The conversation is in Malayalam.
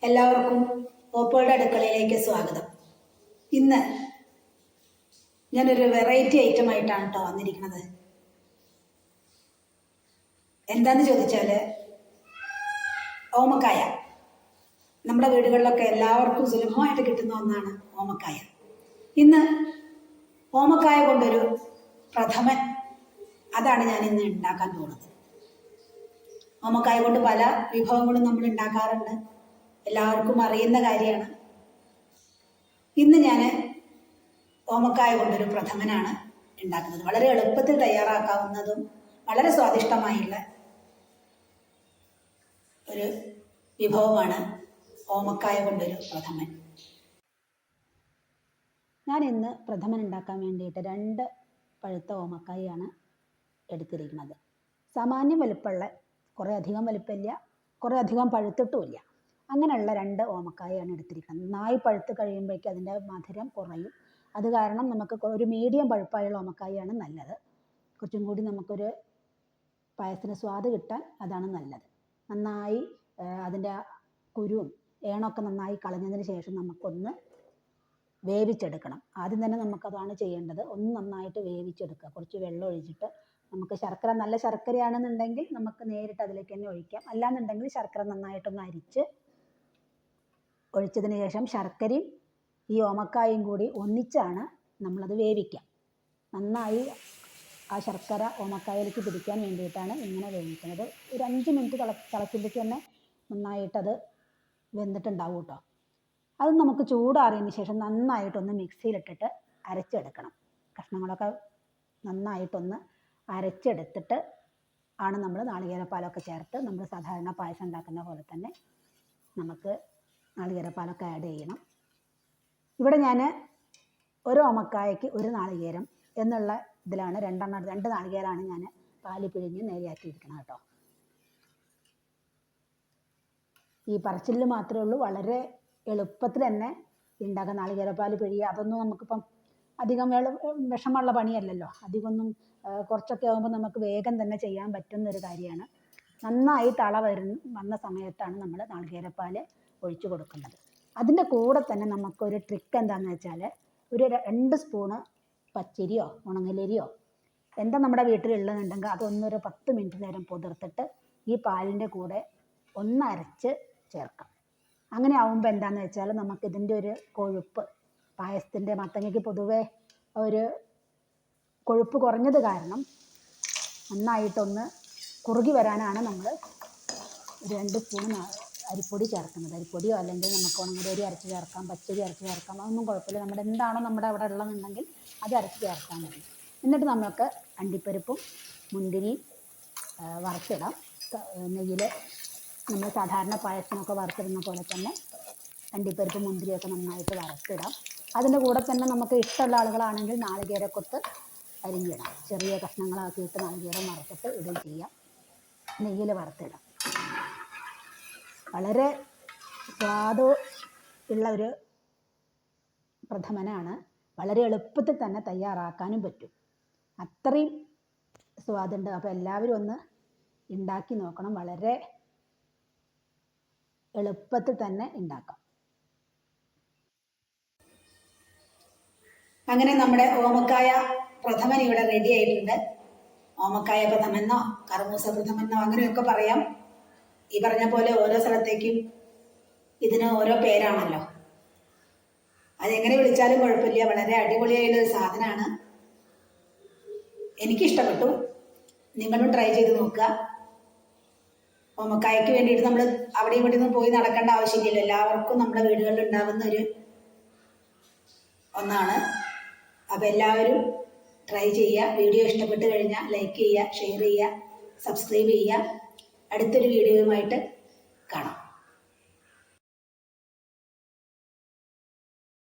എല്ലാവർക്കും ഓപ്പോയുടെ അടുക്കളയിലേക്ക് സ്വാഗതം. ഇന്ന് ഞാനൊരു വെറൈറ്റി ഐറ്റം ആയിട്ടാണ് കേട്ടോ വന്നിരിക്കുന്നത്. എന്താന്ന് ചോദിച്ചാൽ ഓമക്കായ. നമ്മുടെ വീടുകളിലൊക്കെ എല്ലാവർക്കും സുലഭമായിട്ട് കിട്ടുന്ന ഒന്നാണ് ഓമക്കായ. ഇന്ന് ഓമക്കായ കൊണ്ടൊരു പ്രഥമൻ, അതാണ് ഞാൻ ഇന്ന് ഉണ്ടാക്കാൻ പോകുന്നത്. ഓമക്കായ കൊണ്ട് പല വിഭവങ്ങളും നമ്മൾ ഉണ്ടാക്കാറുണ്ട്, എല്ലാവർക്കും അറിയുന്ന കാര്യമാണ്. ഇന്ന് ഞാൻ ഓമക്കായ കൊണ്ടൊരു പ്രഥമനാണ് ഉണ്ടാക്കുന്നത്. വളരെ എളുപ്പത്തിൽ തയ്യാറാക്കാവുന്നതും വളരെ സ്വാദിഷ്ടമായുള്ള ഒരു വിഭവമാണ് ഓമക്കായ കൊണ്ടൊരു പ്രഥമൻ. ഞാൻ ഇന്ന് പ്രഥമൻ ഉണ്ടാക്കാൻ വേണ്ടിയിട്ട് 2 പഴുത്ത ഓമക്കായാണ് എടുത്തിരിക്കുന്നത്. സാമാന്യം വലുപ്പമുള്ള, കുറേ അധികം വലുപ്പമില്ല, കുറേ അധികം പഴുത്തിട്ടുമില്ല, അങ്ങനെയുള്ള 2 ഓമക്കായാണ് എടുത്തിരിക്കുന്നത്. നന്നായി പഴുത്ത് കഴിയുമ്പോഴേക്കും അതിൻ്റെ മധുരം കുറയും. അത് കാരണം നമുക്ക് ഒരു മീഡിയം പഴുപ്പായുള്ള ഓമക്കായാണ് നല്ലത്. കുറച്ചും കൂടി നമുക്കൊരു പായസത്തിന് സ്വാദ് കിട്ടാൻ അതാണ് നല്ലത്. നന്നായി അതിൻ്റെ കുരുവും ഏണൊക്കെ നന്നായി കളഞ്ഞതിന് ശേഷം നമുക്കൊന്ന് വേവിച്ചെടുക്കണം. ആദ്യം തന്നെ നമുക്കതാണ് ചെയ്യേണ്ടത്. ഒന്ന് നന്നായിട്ട് വേവിച്ചെടുക്കുക. കുറച്ച് വെള്ളം ഒഴിച്ചിട്ട് നമുക്ക് ശർക്കര, നല്ല ശർക്കരയാണെന്നുണ്ടെങ്കിൽ നമുക്ക് നേരിട്ട് അതിലേക്ക് തന്നെ ഒഴിക്കാം. അല്ലാന്നുണ്ടെങ്കിൽ ശർക്കര നന്നായിട്ടൊന്ന് അരിച്ച് ഒഴിച്ചതിന് ശേഷം ശർക്കരയും ഈ ഓമക്കായും കൂടി ഒന്നിച്ചാണ് നമ്മളത് വേവിക്കുക. നന്നായി ആ ശർക്കര ഓമക്കായയിലേക്ക് പിടിക്കാൻ വേണ്ടിയിട്ടാണ് ഇങ്ങനെ വേവിക്കുന്നത്. ഒരു 5 മിനിറ്റ് തിളയ്ക്കുമ്പോഴേക്ക് തന്നെ നന്നായിട്ടത് വെന്തിട്ടുണ്ടാവും കേട്ടോ. അത് നമുക്ക് ചൂടാറിയതിന് ശേഷം നന്നായിട്ടൊന്ന് മിക്സിയിലിട്ടിട്ട് അരച്ചെടുക്കണം. കഷ്ണങ്ങളൊക്കെ നന്നായിട്ടൊന്ന് അരച്ചെടുത്തിട്ട് ആണ് നമ്മൾ നാളികേരപ്പാലൊക്കെ ചേർത്ത് നമ്മൾ സാധാരണ പായസം ഉണ്ടാക്കുന്ന പോലെ തന്നെ നമുക്ക് നാളികേരപ്പാലൊക്കെ ആഡ് ചെയ്യണം. ഇവിടെ ഞാൻ ഒരു ഓമക്കായയ്ക്ക് 1 നാളികേരം എന്നുള്ള ഇതിലാണ് 2 നാളികേരമാണ് ഞാൻ പാല് പിഴിഞ്ഞ് നേരെയാക്കിയിരിക്കണം കേട്ടോ. ഈ പറച്ചിലിൽ മാത്രമേ ഉള്ളൂ, വളരെ എളുപ്പത്തിൽ തന്നെ ഉണ്ടാക്കാം. നാളികേരപ്പാൽ പിഴിയുക അതൊന്നും നമുക്കിപ്പം അധികം വിഷമമുള്ള പണിയല്ലല്ലോ. അധികമൊന്നും, കുറച്ചൊക്കെ ആകുമ്പോൾ നമുക്ക് വേഗം തന്നെ ചെയ്യാൻ പറ്റുന്നൊരു കാര്യമാണ്. നന്നായി വന്ന സമയത്താണ് നമ്മൾ നാളികേരപ്പാൽ ഒഴിച്ചു കൊടുക്കുന്നത്. അതിൻ്റെ കൂടെ തന്നെ നമുക്കൊരു ട്രിക്ക് എന്താണെന്ന് വെച്ചാൽ, ഒരു 2 സ്പൂണ് പച്ചരിയോ ഉണങ്ങലരിയോ എന്താ നമ്മുടെ വീട്ടിലുള്ളതെന്നുണ്ടെങ്കിൽ അതൊന്നൊരു 10 മിനിറ്റ് നേരം പുതിർത്തിട്ട് ഈ പാലിൻ്റെ കൂടെ ഒന്ന് അരച്ച് ചേർക്കാം. അങ്ങനെ ആവുമ്പോൾ എന്താണെന്ന് വെച്ചാൽ നമുക്കിതിൻ്റെ ഒരു കൊഴുപ്പ്, പായസത്തിൻ്റെ മത്തങ്ങയ്ക്ക് പൊതുവേ ഒരു കൊഴുപ്പ് കുറഞ്ഞത് കാരണം നന്നായിട്ടൊന്ന് കുറുകി വരാനാണ് നമ്മൾ 2 സ്പൂൺ അരിപ്പൊടി ചേർക്കുന്നത്. അരിപ്പൊടിയോ അല്ലെങ്കിൽ നമുക്ക് ഉണങ്ങലരി അരച്ച് ചേർക്കാം, പച്ചരി അരച്ച് ചേർക്കാം, അതൊന്നും കുഴപ്പമില്ല. നമ്മുടെ എന്താണോ നമ്മുടെ അവിടെ ഉള്ളതെന്നുണ്ടെങ്കിൽ അത് അരച്ച് ചേർക്കാൻ മതി. എന്നിട്ട് നമുക്ക് അണ്ടിപ്പരിപ്പും മുന്തിരിയും വറുത്തിടാം. നെയ്യിൽ നമ്മൾ സാധാരണ പായസമൊക്കെ വറുത്തിടുന്ന പോലെ തന്നെ അണ്ടിപ്പരിപ്പും മുന്തിരിയൊക്കെ നന്നായിട്ട് വറുത്തിടാം. അതിൻ്റെ കൂടെ തന്നെ നമുക്ക് ഇഷ്ടമുള്ള ആളുകളാണെങ്കിൽ നാളികേരക്കൊത്ത് അരിഞ്ഞിടാം. ചെറിയ കഷ്ണങ്ങളാക്കിയിട്ട് നാളികേരം വറുത്തിട്ട് ഇടുകയും ചെയ്യാം. നെയ്യിൽ വറുത്തിടാം. വളരെ സ്വാദ് ഉള്ള ഒരു പ്രഥമനാണ്. വളരെ എളുപ്പത്തിൽ തന്നെ തയ്യാറാക്കാനും പറ്റും. അത്രയും സ്വാദുണ്ട്. അപ്പോൾ എല്ലാവരും ഒന്ന് ഉണ്ടാക്കി നോക്കണം. വളരെ എളുപ്പത്തിൽ തന്നെ ഉണ്ടാക്കാം. അങ്ങനെ നമ്മുടെ ഓമക്കായ പ്രഥമൻ ഇവിടെ റെഡി ആയിട്ടുണ്ട്. ഓമക്കായ പ്രഥമെന്നോ കർമൂസ പ്രഥമെന്നോ അങ്ങനെയൊക്കെ പറയാം. ഈ പറഞ്ഞ പോലെ ഓരോ സ്ഥലത്തേക്കും ഇതിന് ഓരോ പേരാണല്ലോ. അതെങ്ങനെ വിളിച്ചാലും കുഴപ്പമില്ല. വളരെ അടിപൊളിയായുള്ളൊരു സാധനമാണ്. എനിക്കിഷ്ടപ്പെട്ടു. നിങ്ങളും ട്രൈ ചെയ്ത് നോക്കുക. ഓമക്കായക്ക് വേണ്ടിയിട്ട് നമ്മൾ അവിടെ ഇവിടെ നിന്ന് പോയി നടക്കേണ്ട ആവശ്യമില്ലല്ലോ. എല്ലാവർക്കും നമ്മുടെ വീടുകളിൽ ഉണ്ടാകുന്ന ഒരു ഒന്നാണ്. അപ്പോൾ എല്ലാവരും ട്രൈ ചെയ്യുക. വീഡിയോ ഇഷ്ടപ്പെട്ട് കഴിഞ്ഞാൽ ലൈക്ക് ചെയ്യുക, ഷെയർ ചെയ്യുക, സബ്സ്ക്രൈബ് ചെയ്യുക. അടുത്തൊരു വീഡിയോയുമായിട്ട് കാണാം.